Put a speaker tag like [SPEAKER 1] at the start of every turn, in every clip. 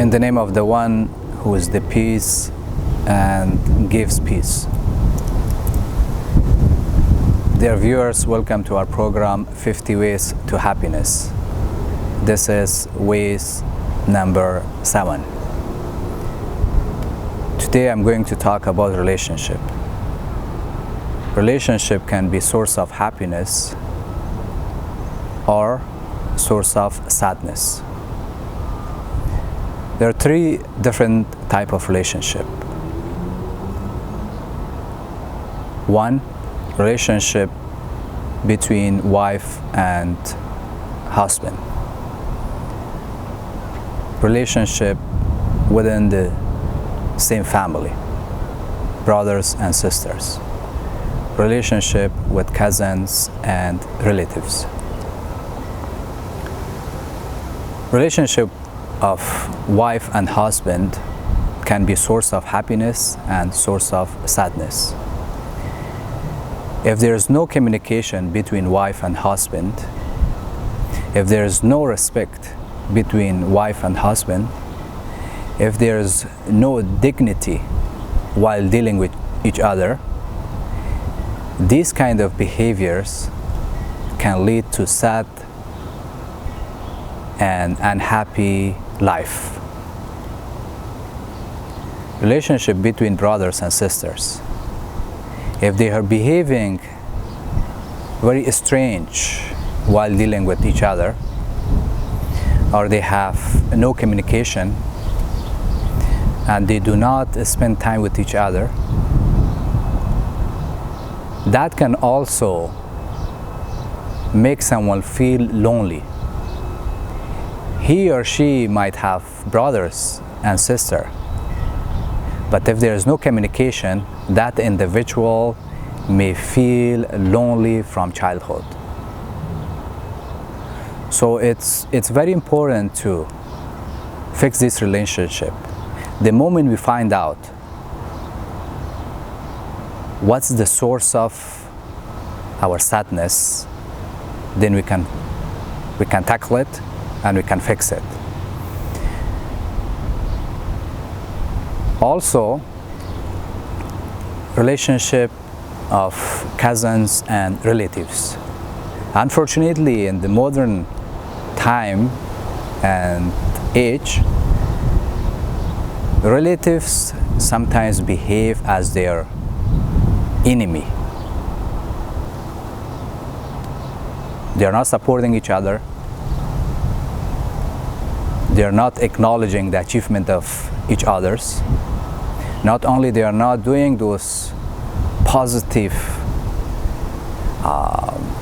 [SPEAKER 1] In the name of the one who is the peace and gives peace. Dear viewers, welcome to our program 50 Ways to Happiness. This is ways number 7. Today I'm going to talk about relationship. Relationship can be source of happiness or source of sadness. There are 3 different types of relationship. 1, relationship between wife and husband. Relationship within the same family, brothers and sisters. Relationship with cousins and relatives. Relationship of wife and husband can be source of happiness and source of sadness. If there is no communication between wife and husband, if there is no respect between wife and husband, if there is no dignity while dealing with each other, these kind of behaviors can lead to sad and unhappy life. Relationship between brothers and sisters, if they are behaving very strange while dealing with each other, or they have no communication and they do not spend time with each other, that can also make someone feel lonely. He or she might have brothers and sisters, but if there is no communication, that individual may feel lonely from childhood. So it's very important to fix this relationship. The moment we find out what's the source of our sadness, then we can tackle it and we can fix it. Also, relationship of cousins and relatives. Unfortunately, in the modern time and age, relatives sometimes behave as their enemy. They are not supporting each other. They are not acknowledging the achievement of each other's. Not only they are not doing those positive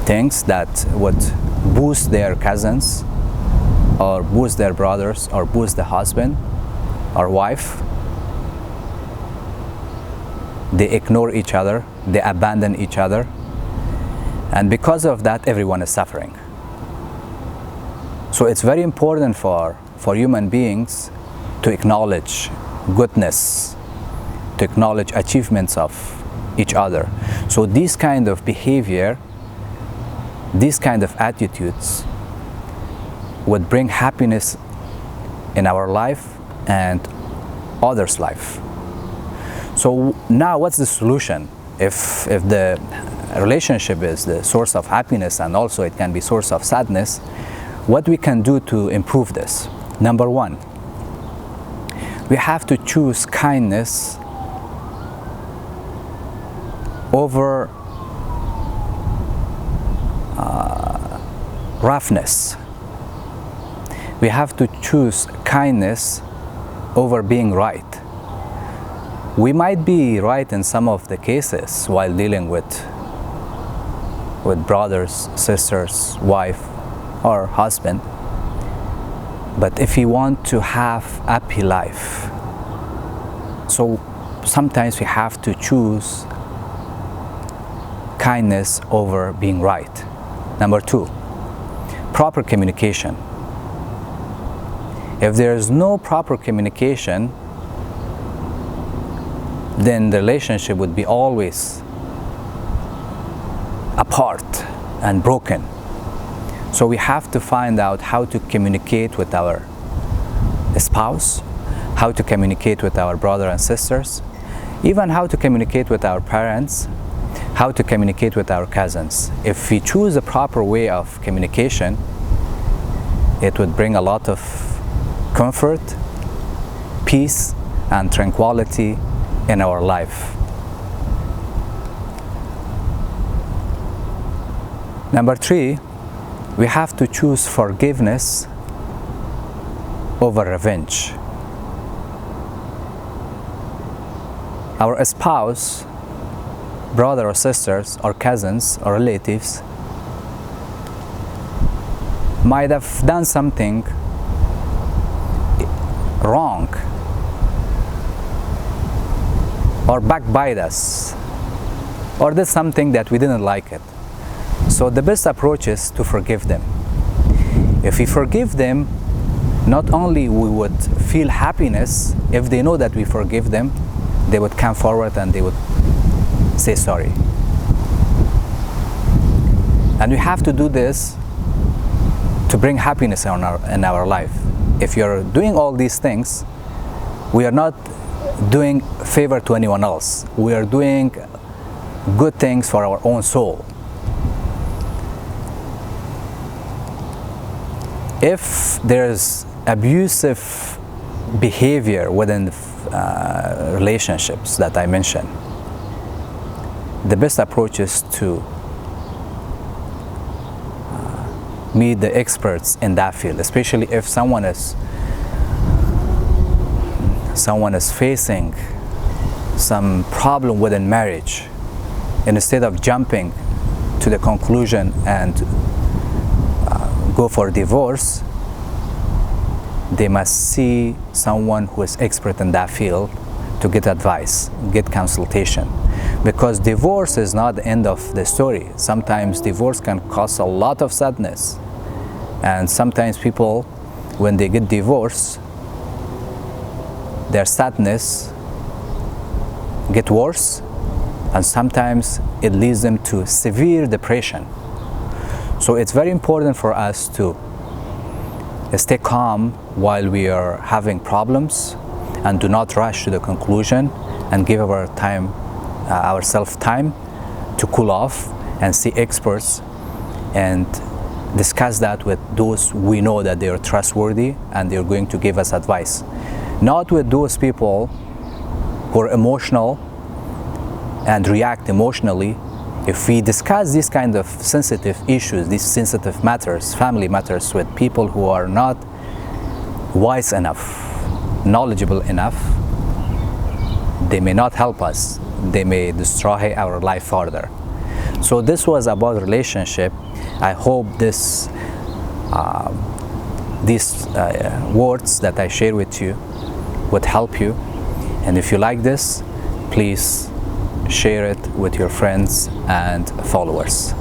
[SPEAKER 1] things that would boost their cousins or boost their brothers or boost the husband or wife. They ignore each other, they abandon each other, and because of that everyone is suffering. So it's very important for human beings to acknowledge goodness, to acknowledge achievements of each other. So this kind of behavior, these kind of attitudes would bring happiness in our life and others' life. So now what's the solution? If the relationship is the source of happiness and also it can be source of sadness, what we can do to improve this? Number 1, we have to choose kindness over roughness. We have to choose kindness over being right. We might be right in some of the cases while dealing with brothers, sisters, wife, or husband. But if we want to have a happy life, so sometimes we have to choose kindness over being right. Number 2, proper communication. If there is no proper communication, then the relationship would be always apart and broken. So we have to find out how to communicate with our spouse, how to communicate with our brothers and sisters, even how to communicate with our parents, how to communicate with our cousins. If we choose a proper way of communication, it would bring a lot of comfort, peace, and tranquility in our life. Number 3, we have to choose forgiveness over revenge. Our spouse, brother or sisters, or cousins or relatives might have done something wrong or backbite us or did something that we didn't like it. So the best approach is to forgive them. If we forgive them, not only we would feel happiness, if they know that we forgive them, they would come forward and they would say sorry. And we have to do this to bring happiness in our life. If you're doing all these things, we are not doing favor to anyone else. We are doing good things for our own soul. If there's abusive behavior within relationships that I mentioned, the best approach is to meet the experts in that field, especially if someone is facing some problem within marriage. And instead of jumping to the conclusion and go for divorce, they must see someone who is expert in that field to get advice, get consultation. Because divorce is not the end of the story. Sometimes divorce can cause a lot of sadness. And sometimes people, when they get divorced, their sadness get worse, and sometimes it leads them to severe depression. So it's very important for us to stay calm while we are having problems and do not rush to the conclusion, and give ourselves time to cool off and see experts and discuss that with those we know that they are trustworthy and they're going to give us advice. Not with those people who are emotional and react emotionally. If we discuss these kind of sensitive issues, these sensitive matters, family matters, with people who are not wise enough, knowledgeable enough, they may not help us. They may destroy our life further. So this was about relationship. I hope these words that I share with you would help you. And if you like this, please share it with your friends and followers.